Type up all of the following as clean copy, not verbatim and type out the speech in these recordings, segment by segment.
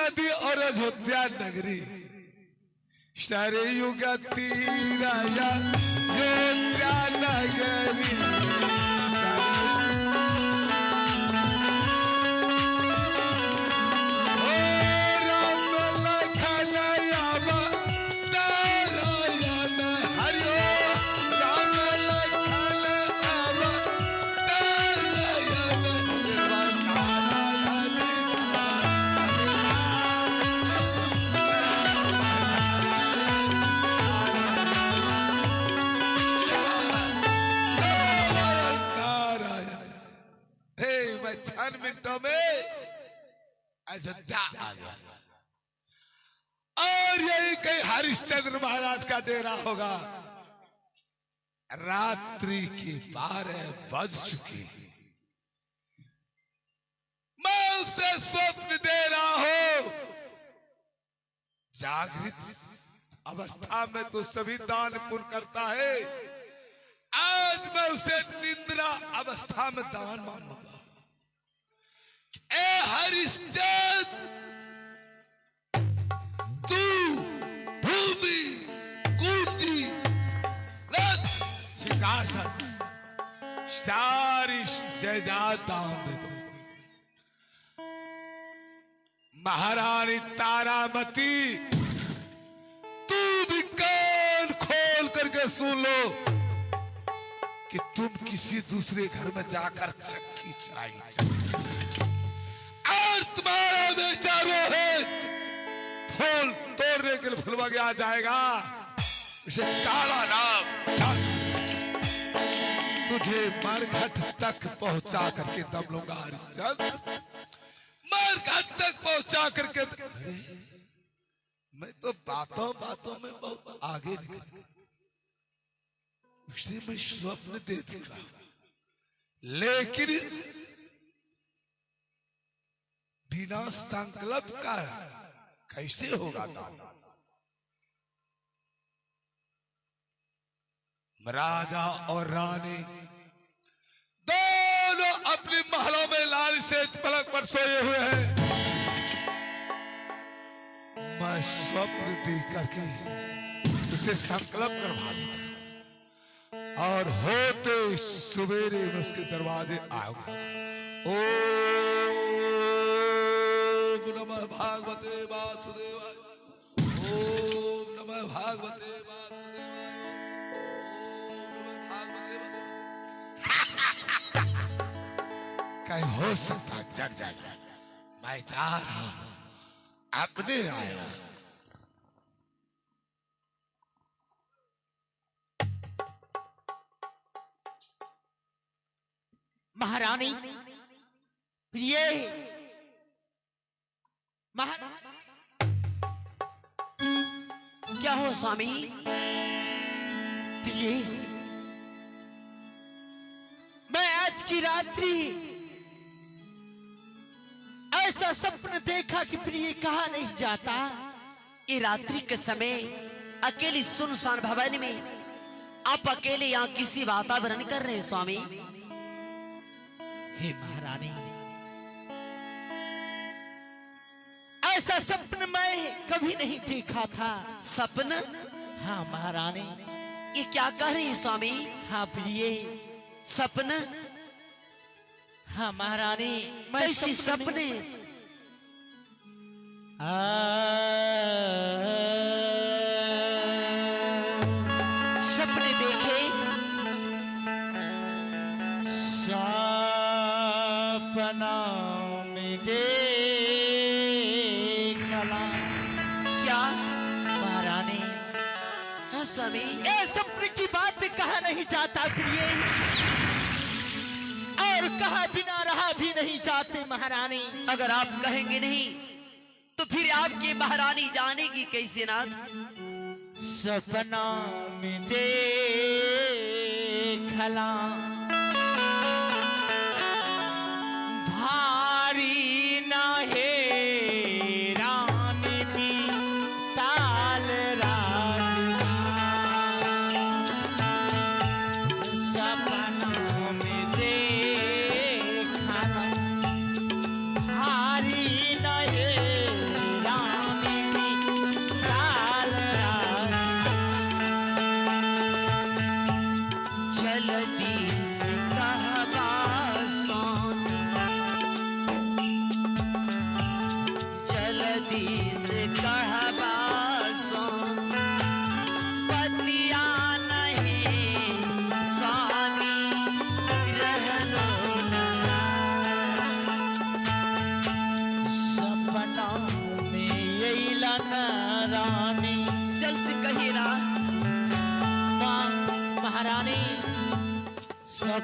नदी और अयोध्या नगरी सरयू का तीरा अयोध्या नगरी मिनटों में अयोध्या आ गया और यही कहीं हरिश्चंद्र महाराज का डेरा होगा। रात्रि की 12 बज चुकी, मैं उसे स्वप्न दे रहा हूं। जागृत अवस्था में तो सभी दान पुण्य करता है, आज मैं उसे निद्रा अवस्था में दान मानूंगा। ए हरिश्चंद्र, तू भूमि कुंजी रथ सिंहासन सारी जायदाद दान दे दो। महारानी तारामती, तू भी कान खोल करके सुन लो कि तुम किसी दूसरे घर में जाकर चक्की चलाई और तुम्हारा बेटा रोहित फूल तोड़ने के लिए फुलवा आ जाएगा, उसे काला नाम तुझे मरघट तक पहुंचा करके दम लूंगा। हरिश्चंद्र, मरघट तक पहुंचा करके अरे मैं तो बातों बातों में बहुत आगे निकल, उसे मैं स्वप्न दे दूंगा, लेकिन बिना संकल्प का कैसे होगा दान? राजा और रानी दोनों अपने महलों में लाल से पलक पर सोए हुए हैं। मैं स्वप्न देख करके उसे संकल्प करवा देता और होते सवेरे में उसके दरवाजे आऊंगा। ओम नमः भागवते वासुदेवाय, ओम नमः भागवते वासुदेवाय, ओम नमः भागवते। कहीं हो सकता जग जाएगा, मैं जा रहा हूं, अपने आया। महारानी प्रिय, क्या हो स्वामी? प्रिय, मैं आज की रात्रि ऐसा सपन देखा कि प्रिय कहा नहीं जाता। ये रात्रि के समय अकेली सुनसान भवन में आप अकेले यहाँ किसी वातावरण कर रहे हैं स्वामी? हे महारानी, ऐसा सपन मैं कभी नहीं देखा था। सपन? हाँ महारानी। ये क्या कह रहे हैं स्वामी? हाँ प्रिय, सपन? हाँ महारानी। कैसे सपने? सपने देखे? सपना में देखला। क्या महारानी? हाँ स्वामी। ये सपने की बात कहा नहीं जाता प्रिय, और कहा बिना रहा भी नहीं जाते महारानी। अगर आप कहेंगे नहीं तो फिर आपकी महारानी जानेगी कैसे नाथ? सपना में देखला भारी ना है रानी भी ताल रात। सपना में देखला भारी ना है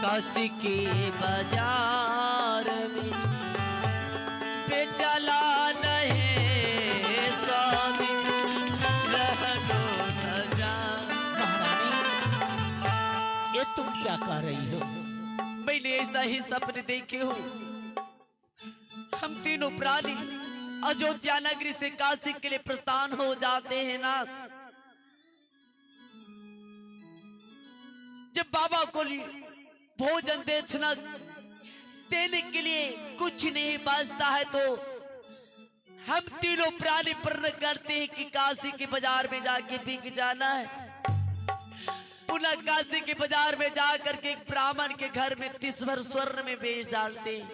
काशी के बाजार में बेचला नहीं स्वामी रहनो न जान। महारानी, ये तुम क्या कह रही हो? मैंने ऐसा ही सपने देखे हो। हम तीनों प्राणी अयोध्या नगरी से काशी के लिए प्रस्थान हो जाते हैं ना। जब बाबा को भोजन दक्षिणा देने के लिए कुछ नहीं बचता है तो हम तीनों प्राणी प्रण करते हैं कि काशी के बाजार में जाके बिक जाना है। पुनः काशी के बाजार में जाकर के एक ब्राह्मण के घर में 30 भर स्वर्ण में बेच डालते हैं।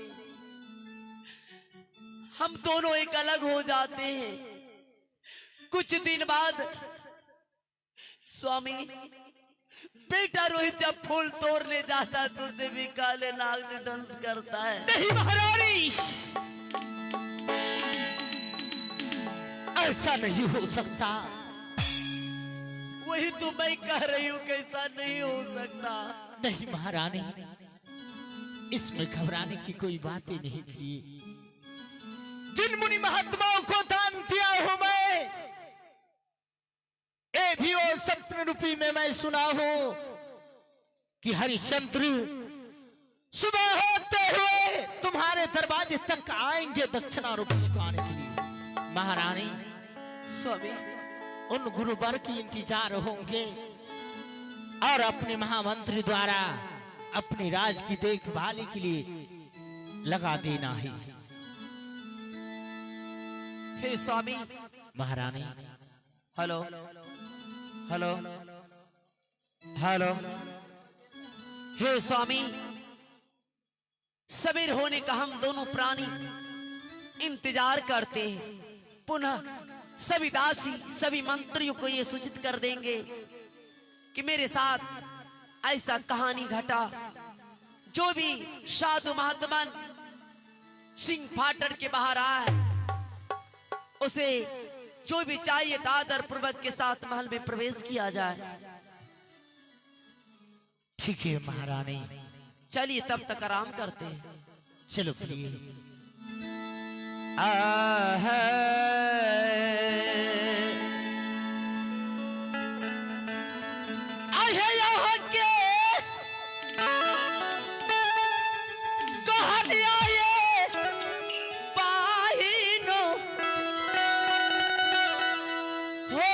हम दोनों एक अलग हो जाते हैं। कुछ दिन बाद स्वामी बेटा रोहित जब फूल तोड़ने जाता है तो उसे भी काले नाग ने डांस करता है। नहीं महारानी, ऐसा नहीं हो सकता। वही तो मैं कह रही हूँ, कैसा नहीं हो सकता। नहीं महारानी, इसमें घबराने की कोई बात ही नहीं की। जिन मुनि महात्माओं को दान दिया हूं मैं, ये भी वो सपन रूपी में मैं सुना हूं कि हरिश्चंद्र सुबह होते हुए तुम्हारे दरवाजे तक आएंगे दक्षिणा रूपी चुकाने के लिए। महारानी, स्वामी उन गुरुवर की इंतजार होंगे और अपने महामंत्री द्वारा अपने राज की देखभाल के लिए लगा देना है। हे स्वामी। महारानी, हेलो हेलो हेलो। हे स्वामी, सवेर होने का हम दोनों प्राणी इंतजार करते हैं। पुनः सभी दासी सभी मंत्रियों को ये सूचित कर देंगे कि मेरे साथ ऐसा कहानी घटा। जो भी साधु महात्मा सिंह फाटक के बाहर आए उसे जो भी चाहिए आदर पूर्वक के साथ महल में प्रवेश किया जाए। ठीक है महारानी, चलिए तब तक आराम करते हैं। चलो प्रिय। यहाँ के कहानियां ये पाहिनो हो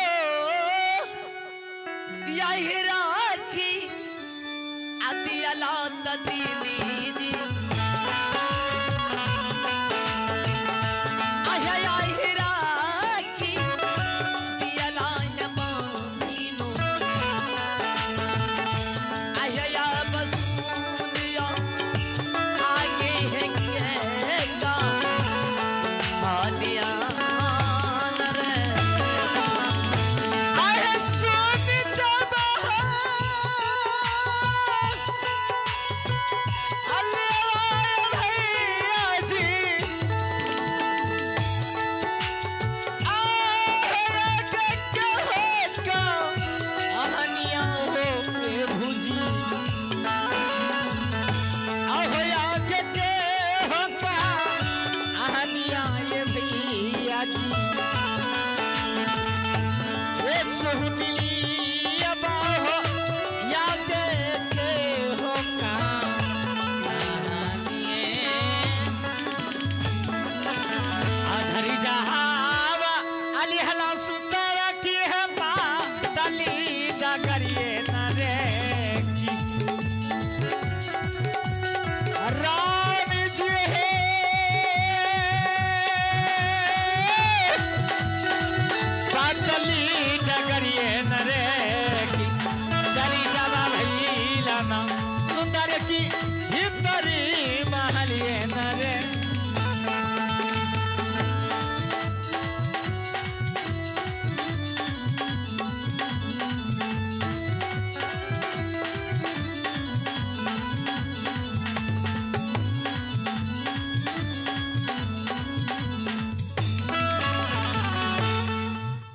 यही राखी अतियला ततीली जी।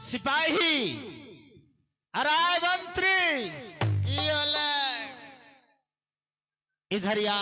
सिपाही, अराय मंत्री, इधर या